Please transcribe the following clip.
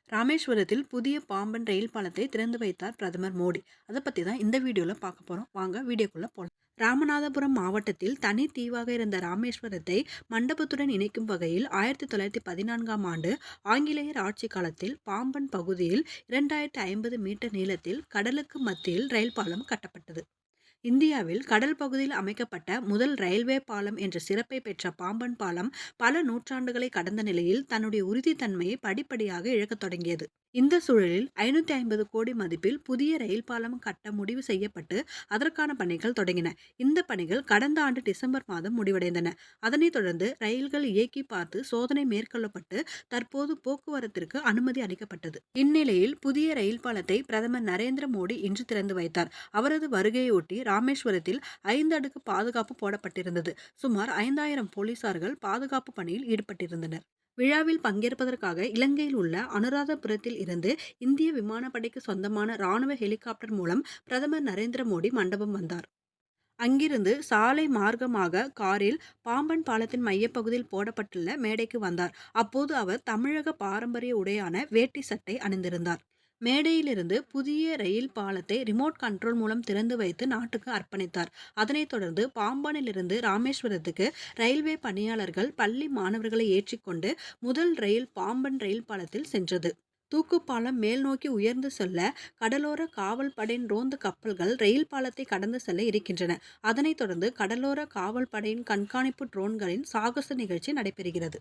ராமேஸ்வரத்தில் புதிய பாம்பன் ரயில் பாலத்தை திறந்து வைத்தார் பிரதமர் மோடி. அதை பத்தி தான் இந்த வீடியோல பார்க்க போறோம். வாங்க வீடியோக்குள்ள போலாம். ராமநாதபுரம் மாவட்டத்தில் தனி தீவாக இருந்த ராமேஸ்வரத்தை மண்டபத்துடன் இணைக்கும் வகையில் 1914ஆம் ஆண்டு ஆங்கிலேயர் ஆட்சி காலத்தில் பாம்பன் பகுதியில் 2050 மீட்டர் நீளத்தில் கடலுக்கு மத்தியில் ரயில் பாலம் கட்டப்பட்டது. இந்தியாவில் கடல் பகுதியில் அமைக்கப்பட்ட முதல் ரயில்வே பாலம் என்ற சிறப்பை பெற்ற பாம்பன் பாலம் பல நூற்றாண்டுகளை கடந்த நிலையில் தன்னுடைய உறுதித்தன்மையை படிப்படியாக இழக்கத் தொடங்கியது. இந்த சூழலில் 550 கோடி மதிப்பில் புதிய ரயில் பாலம் கட்ட முடிவு செய்யப்பட்டு அதற்கான பணிகள் தொடங்கின. இந்த பணிகள் கடந்த ஆண்டு டிசம்பர் மாதம் முடிவடைந்தன. அதனைத் தொடர்ந்து ரயில்கள் இயக்கி பார்த்து சோதனை மேற்கொள்ளப்பட்டு தற்போது போக்குவரத்திற்கு அனுமதி அளிக்கப்பட்டது. இந்நிலையில் புதிய ரயில் பாலத்தை பிரதமர் நரேந்திர மோடி இன்று திறந்து வைத்தார். அவரது வருகையொட்டி ராமேஸ்வரத்தில் 5 அடுக்கு பாதுகாப்பு போடப்பட்டிருந்தது. சுமார் 5000 போலீசார்கள் பாதுகாப்பு பணியில் ஈடுபட்டிருந்தனர். விழாவில் பங்கேற்பதற்காக இலங்கையில் உள்ள அனுராதபுரத்தில் இருந்து இந்திய விமானப்படைக்கு சொந்தமான ராணுவ ஹெலிகாப்டர் மூலம் பிரதமர் நரேந்திர மோடி மண்டபம் வந்தார். அங்கிருந்து சாலை மார்க்கமாக காரில் பாம்பன் பாலத்தின் மையப்பகுதியில் போடப்பட்டுள்ள மேடைக்கு வந்தார். அப்போது அவர் தமிழக பாரம்பரிய உடையான வேட்டி சட்டை அணிந்திருந்தார். மேடையிலிருந்து புதிய ரயில் பாலத்தை ரிமோட் கண்ட்ரோல் மூலம் திறந்து வைத்து நாட்டுக்கு அர்ப்பணித்தார். அதனைத் தொடர்ந்து பாம்பனிலிருந்து ராமேஸ்வரத்துக்கு ரயில்வே பணியாளர்கள் பள்ளி மாணவர்களை ஏற்றிக்கொண்டு முதல் ரயில் பாம்பன் ரயில் பாலத்தில் சென்றது. தூக்குப்பாலம் மேல் நோக்கி உயர்ந்து செல்ல கடலோர காவல் படையின் ரோந்து கப்பல்கள் ரயில் பாலத்தை கடந்து செல்ல இருக்கின்றன. அதனைத் தொடர்ந்து கடலோர காவல் படையின் கண்காணிப்பு ட்ரோன்களின் சாகச நிகழ்ச்சி நடைபெறுகிறது.